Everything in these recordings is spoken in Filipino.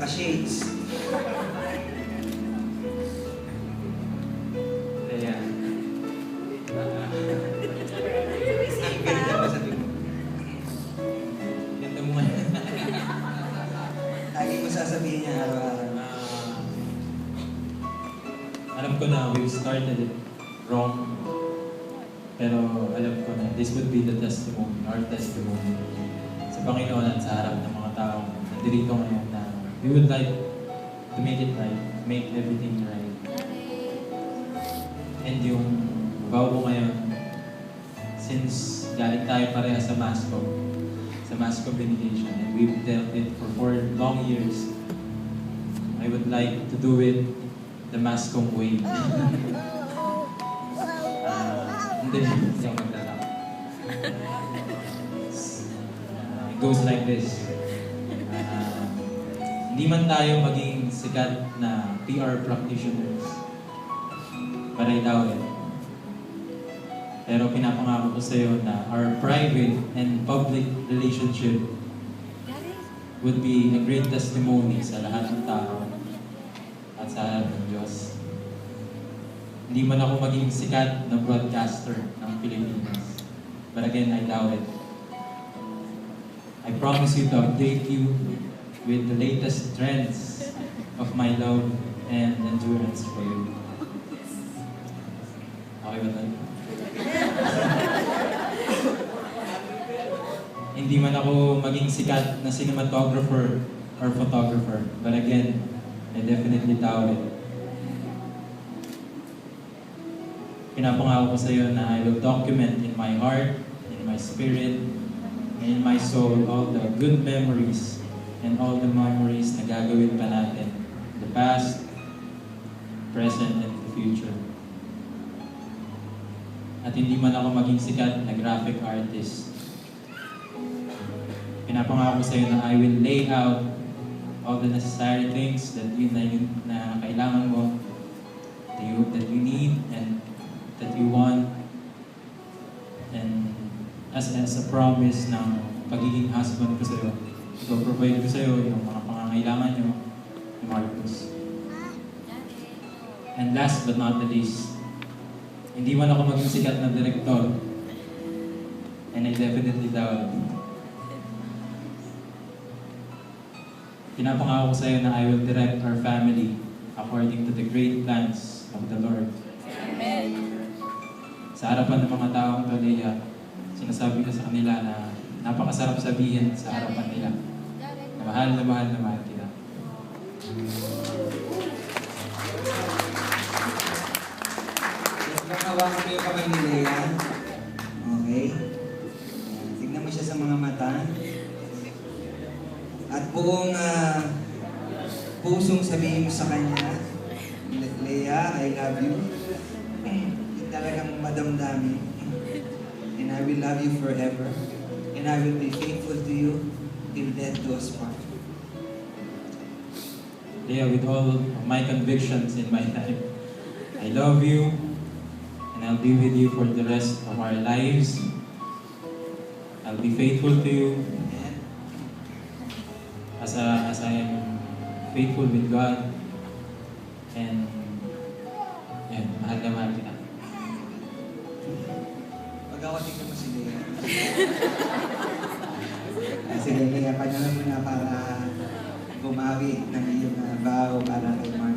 Naka-shades. Ayan. Ang ganda mo sabi mo. Ganda mo nga. Lagi mo sasabihin niya araw-araw. Alam ko na we've started it wrong. Pero alam ko na this would be the testimony, our testimony sa Panginoon at sa harap ng mga taong nandirito ngayon na we would like to make it right, make everything right. And yung vow ko ngayon, since galing tayo pareha sa mass communication, and we've dealt it for 4 long years, I would like to do it the Mascom way. Hindi ako maglalak. It goes like this. Hindi man tayo maging sikat na PR practitioners, but I doubt it. Pero pinapangako ko sa iyo na our private and public relationship would be a great testimony sa lahat ng tao at sa harap ng Diyos. Hindi man ako maging sikat na broadcaster ng Pilipinas. But again, I doubt it. I promise you to update you with the latest trends of my love and endurance for you. Okay ba tayo? Hindi man ako maging sikat na cinematographer or photographer. But again, I definitely doubt it. Pinapangako ko sa iyo na I will document in my heart, in my spirit, and in my soul all the good memories and all the memories na gagawin pa natin. The past, present, and the future. At hindi man ako maging sikat na graphic artist. Pinapangako ko sa iyo na I will lay out all the necessary things that na kailangan mo, that you need, and that you want, and as a promise ng pagiging husband ko sa iyo, provide ko sa iyo yung mga pangangailangan nyo ni Marcos. And last but not the least, hindi man ako maging sikat na direktor, and I definitely doubt it. Pinapangako ko sa iyo na I will direct our family according to the great plans of the Lord. Amen. Sa harapan ng mga taong to, Leia, sinasabi ko sa kanila na napakasarap sabihin sa harapan nila na mahal na mahal na mahal kita. Hawakan mo yung kamay ni Lea. Okay. Tignan mo siya sa mga mata. At buong pusong sabihin mo sa kanya, Lea, I love you. Talagang madamdamin. And I will love you forever. And I will be faithful to you till death do us part. Leia, with all of my convictions in my life, I love you, and I'll be with you for the rest of our lives. I'll be faithful to you as I am faithful with God. And mahal na mahal kita. Pag ako tingnan mo si Lea. Sige, Lea, panyalan mo na para bumawi ng iyong vow para kay Mark.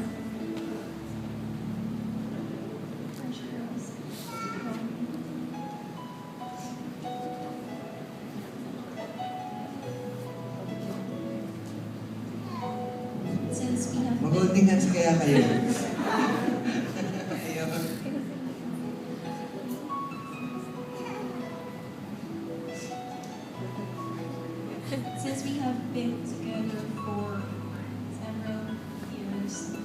Since we have Mag-holding hands kaya kayo. Ayun. Since we have been together for several years,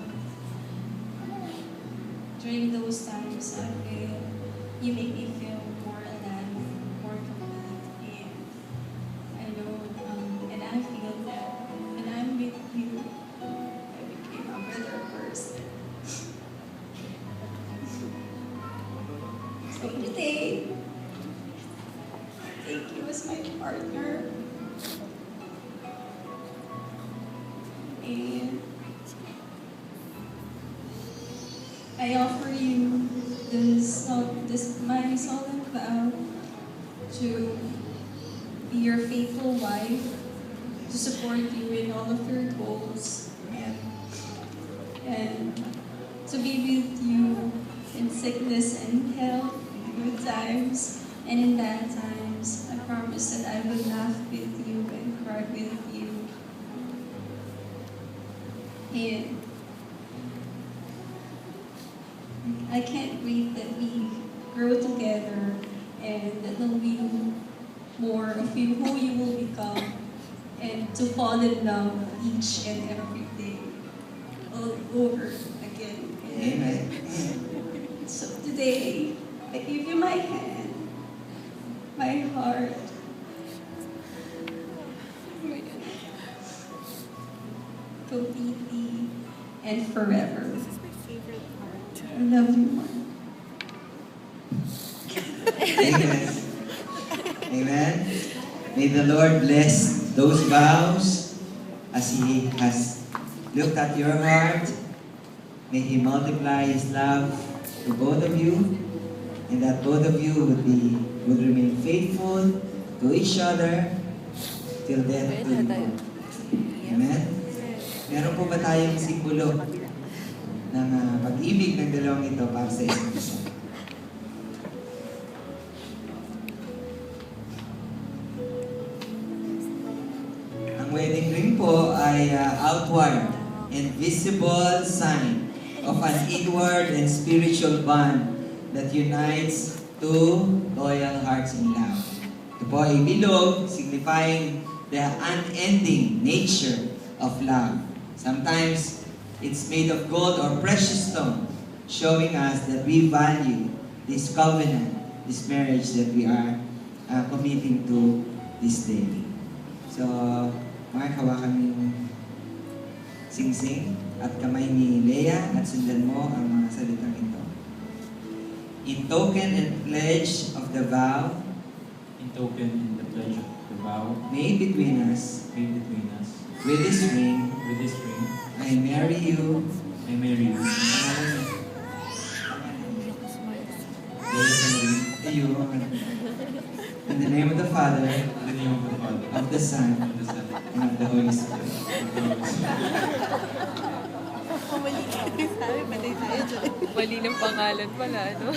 during those times, I feel you make me feel more alive, more complete, and I know, and I feel that when I'm with you, I became a better person. So today, take you as my partner. And I offer you this my solemn vow to be your faithful wife, to support you in all of your goals, and to be with you in sickness and health, in good times and in bad times. I promise that I will laugh with you and cry with you. And I can't wait that we grow together and that know you more of you, who you will become, and to fall in love each and every day, all over again. Amen. So today, I give you my hand, my heart, completely and forever. I love you more. Amen. Amen. May the Lord bless those vows as He has looked at your heart. May He multiply His love to both of you, and that both of you would remain faithful to each other till death do you part. Amen. Meron po ba tayong simbolo ng pag-ibig ng dalawang ito para sa isa't isa? Ang wedding ring po ay outward and visible sign of an inward and spiritual bond that unites two loyal hearts in love. Ito po ay bilog, signifying the unending nature of love. Sometimes, it's made of gold or precious stone, showing us that we value this covenant, this marriage that we are committing to this day. So, Mark, hawakan mo yung sing-sing at kamay ni Leah at sundan mo ang mga salitang ito. In token and pledge of the vow In token in the pledge of the vow made between us, made between us, with this ring, with this ring, I marry you. I marry you. You. In the name of the Father, In the name of the Father, of the Son, of the Son, and of the Holy Spirit. of the Holy Spirit. Mali ng pangalan pala, no?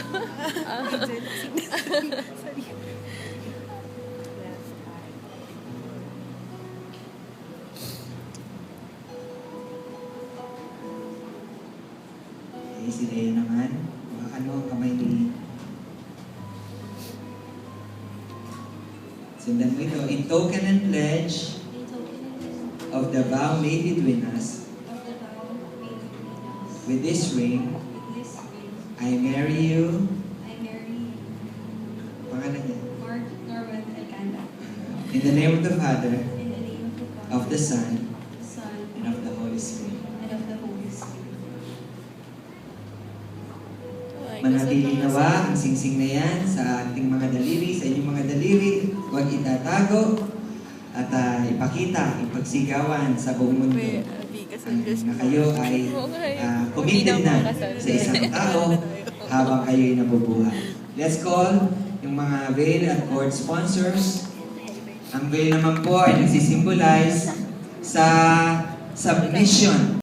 Okay, si Leah naman. Ano ang kamay ni... Sundan mo ito. In token and pledge In token of the vow made between us, of the vow made between us, with this ring, with this ring, I marry you. I marry you, Pangalan niya. Mark Norman Alcanda, In the name of the Father, in the name of the Father, of the Son, the Son, and of the Holy Spirit. and of the Holy Spirit. Manatili nawa ang singsing na yan sa ating mga daliri, sa inyong mga daliri. Huwag itatago at ipakita, ipagsigawan sa buong mundo na kayo ay committed na sa isang tao habang kayo'y nabubuhay. Let's call yung mga veil at court sponsors. Ang veil naman po ay nagsisimbolize sa submission